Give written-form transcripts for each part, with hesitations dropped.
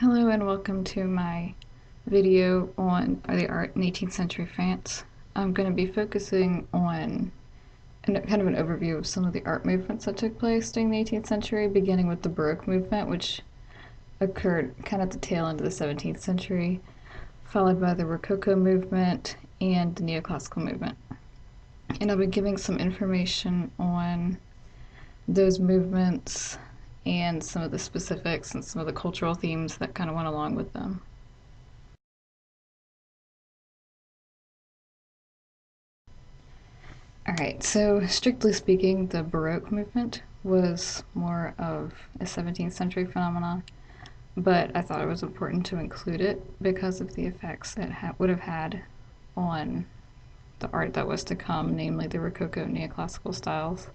Hello and welcome to my video on the art in 18th century France. I'm going to be focusing on kind of an overview of some of the art movements that took place during the 18th century, beginning with the Baroque movement, which occurred kind of at the tail end of the 17th century, followed by the Rococo movement and the Neoclassical movement. And I'll be giving some information on those movements and some of the specifics and some of the cultural themes that kind of went along with them. Alright, so strictly speaking, the Baroque movement was more of a 17th century phenomenon, but I thought it was important to include it because of the effects it would have had on the art that was to come, namely the Rococo neoclassical styles.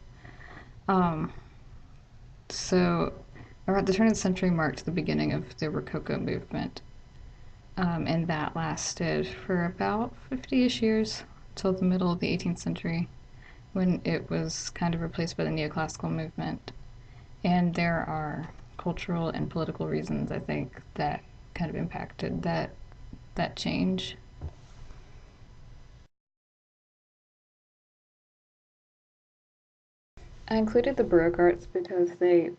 Um, so, around the turn of the century marked the beginning of the Rococo movement, and that lasted for about 50-ish years till the middle of the 18th century, when it was kind of replaced by the neoclassical movement. And there are cultural and political reasons, I think, that kind of impacted that change. I included the Baroque arts because they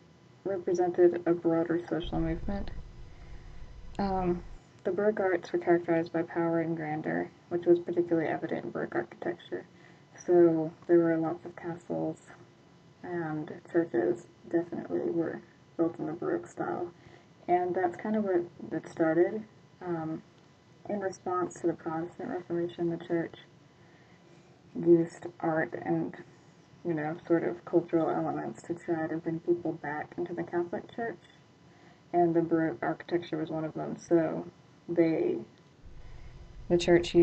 represented a broader social movement. Um, the Baroque arts were characterized by power and grandeur, which was particularly evident in Baroque architecture. So there were lots of castles, and churches definitely were built in the Baroque style. And that's kind of where it started. Um, in response to the Protestant Reformation, the church used art and, sort of cultural elements to try to bring people back into the Catholic Church. And the Baroque architecture was one of them. So they, the church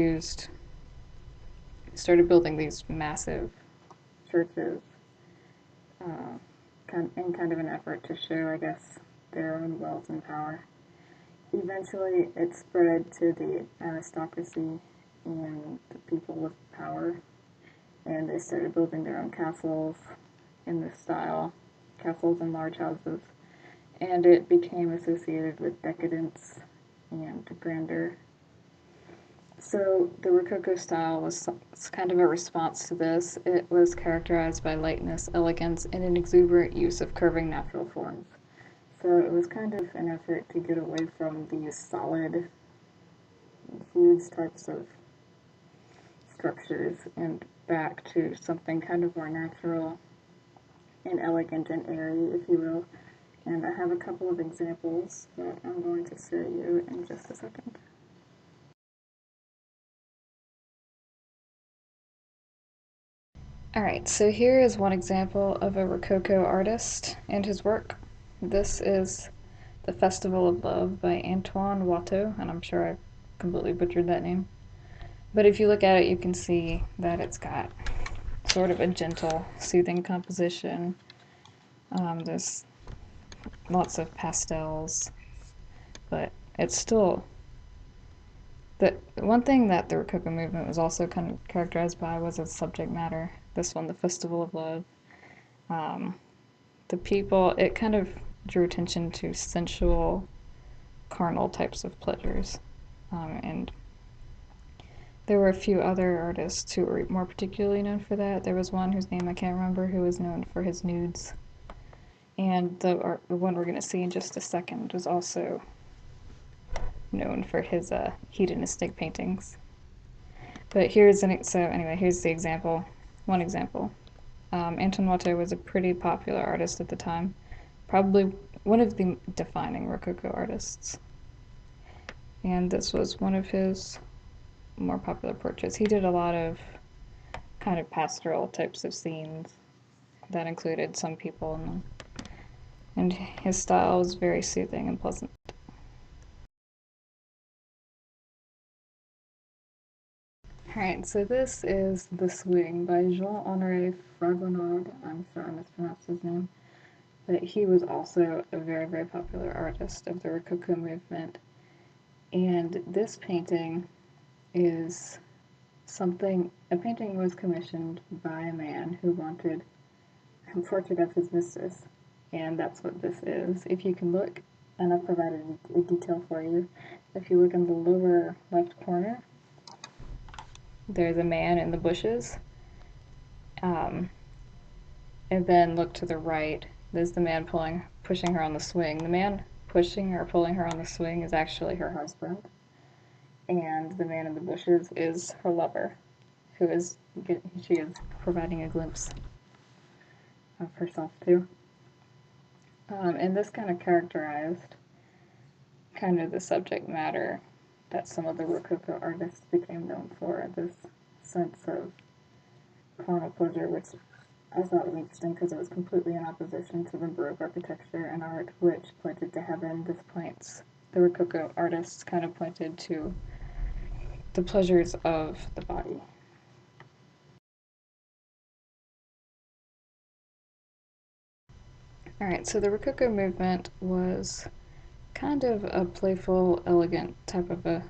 started building these massive churches in kind of an effort to show, I guess, their own wealth and power. Eventually, it spread to the aristocracy and the people with power, and they started building their own castles in this style, castles and large houses, and it became associated with decadence and grandeur. So the Rococo style was kind of a response to this. It was characterized by lightness, elegance, and an exuberant use of curving natural forms. So it was kind of an effort to get away from these solid, huge types of structures and back to something kind of more natural and elegant and airy, if you will. And I have a couple of examples that I'm going to show you in just a second. Alright, so here is one example of a Rococo artist and his work. This is The Festival of Love by Antoine Watteau, and I'm sure I completely butchered that name. But if you look at it, you can see that it's got sort of a gentle, soothing composition. There's lots of pastels, but it's still the one thing that the Rococo movement was also kind of characterized by was its subject matter. This one, The Festival of Love. Um, the people, it kind of drew attention to sensual, carnal types of pleasures. And there were a few other artists who were more particularly known for that. There was one whose name I can't remember who was known for his nudes. And the one we're going to see in just a second was also known for his hedonistic paintings. But here's here's the example. One example. Anton Watteau was a pretty popular artist at the time, probably one of the defining Rococo artists. And this was one of his more popular portraits. He did a lot of kind of pastoral types of scenes that included some people in them. And his style was very soothing and pleasant. Alright, so this is The Swing by Jean-Honoré Fragonard. I'm sure I mispronounced his name. But he was also a very, very popular artist of the Rococo movement. And this painting is a painting was commissioned by a man who wanted a portrait of his mistress. And that's what this is. If you can look and I've provided a detail for you. If you look in the lower left corner, there's a man in the bushes. Um, and then look to the right, there's the man pushing her on the swing. The man pushing or pulling her on the swing is actually her husband, and the man in the bushes is her lover, she is providing a glimpse of herself too. And this kind of characterized kind of the subject matter that some of the Rococo artists became known for, this sense of carnal pleasure, which I thought was interesting because it was completely in opposition to the Baroque architecture and art, which pointed to heaven. The Rococo artists kind of pointed to the pleasures of the body. Alright, so the Rococo movement was kind of a playful, elegant type of a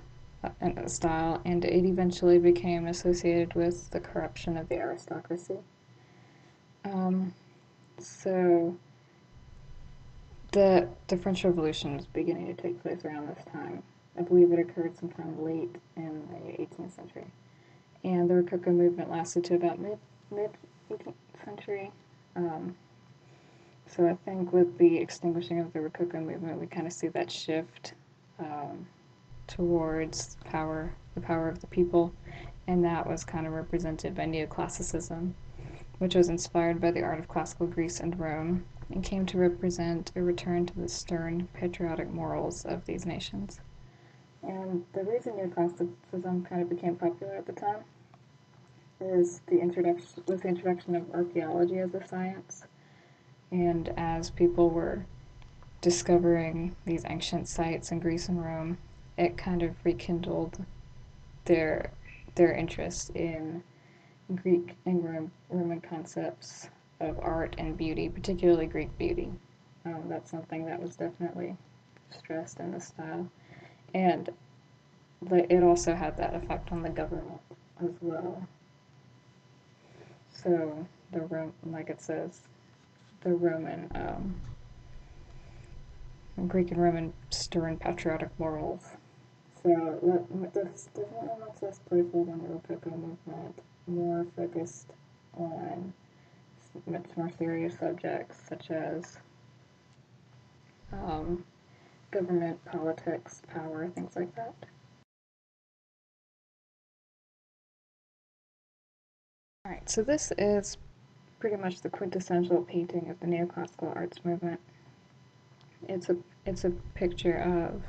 style, and it eventually became associated with the corruption of the aristocracy. Um, so the French Revolution was beginning to take place around this time. I believe it occurred sometime late in the 18th century, and the Rococo movement lasted to about mid 18th century. Um, so I think with the extinguishing of the Rococo movement, we kind of see that shift um, towards the power of the people, and that was kind of represented by neoclassicism, which was inspired by the art of classical Greece and Rome, and came to represent a return to the stern, patriotic morals of these nations. And the reason neoclassicism kind of became popular at the time is the introduction of archaeology as a science, and as people were discovering these ancient sites in Greece and Rome, it kind of rekindled their their interest in Greek and Roman concepts of art and beauty, particularly Greek beauty. That's something that was definitely stressed in the style, and it also had that effect on the government as well. So like it says, the Roman, Greek and Roman stern patriotic morals. So this definitely makes less playful than the Rococo movement, more focused on much more serious subjects such as um, government, politics, power, things like that. Alright, so this is pretty much the quintessential painting of the neoclassical arts movement. It's a picture of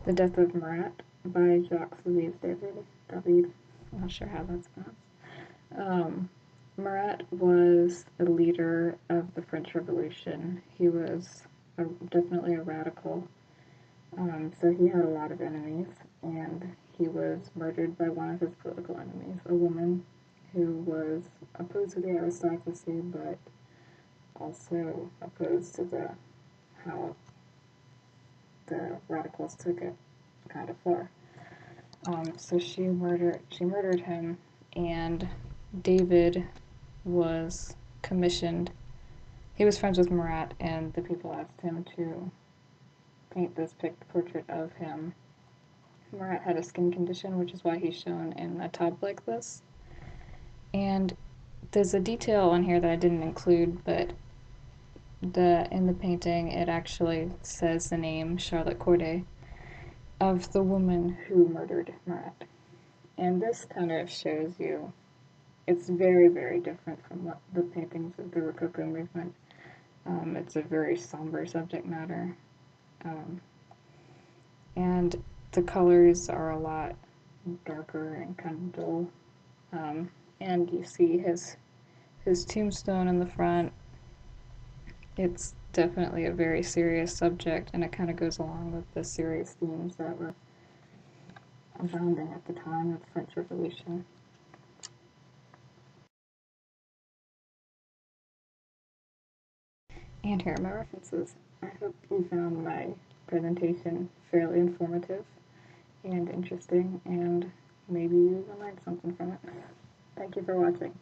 the Death of Marat by Jacques Louis David. I'm not sure how that's pronounced. Marat was a leader of the French Revolution. He was definitely a radical. So he had a lot of enemies, and he was murdered by one of his political enemies, a woman who was opposed to the aristocracy, but also opposed to the how the radicals took it kind of far. So she murdered him, and David was commissioned. He was friends with Marat, and the people asked him to paint this portrait of him. Marat had a skin condition, which is why he's shown in a tub like this. And there's a detail on here that I didn't include, but in the painting it actually says the name Charlotte Corday of the woman who murdered Marat. And this kind of shows you it's very, very different from the paintings of the Rococo movement. It's a very somber subject matter, um, and the colors are a lot darker and kind of dull. Um, and you see his tombstone in the front. It's definitely a very serious subject, and it kind of goes along with the serious themes that were abounding at the time of the French Revolution. And here are my references. I hope you found my presentation fairly informative and interesting, and maybe you even learned something from it. Thank you for watching.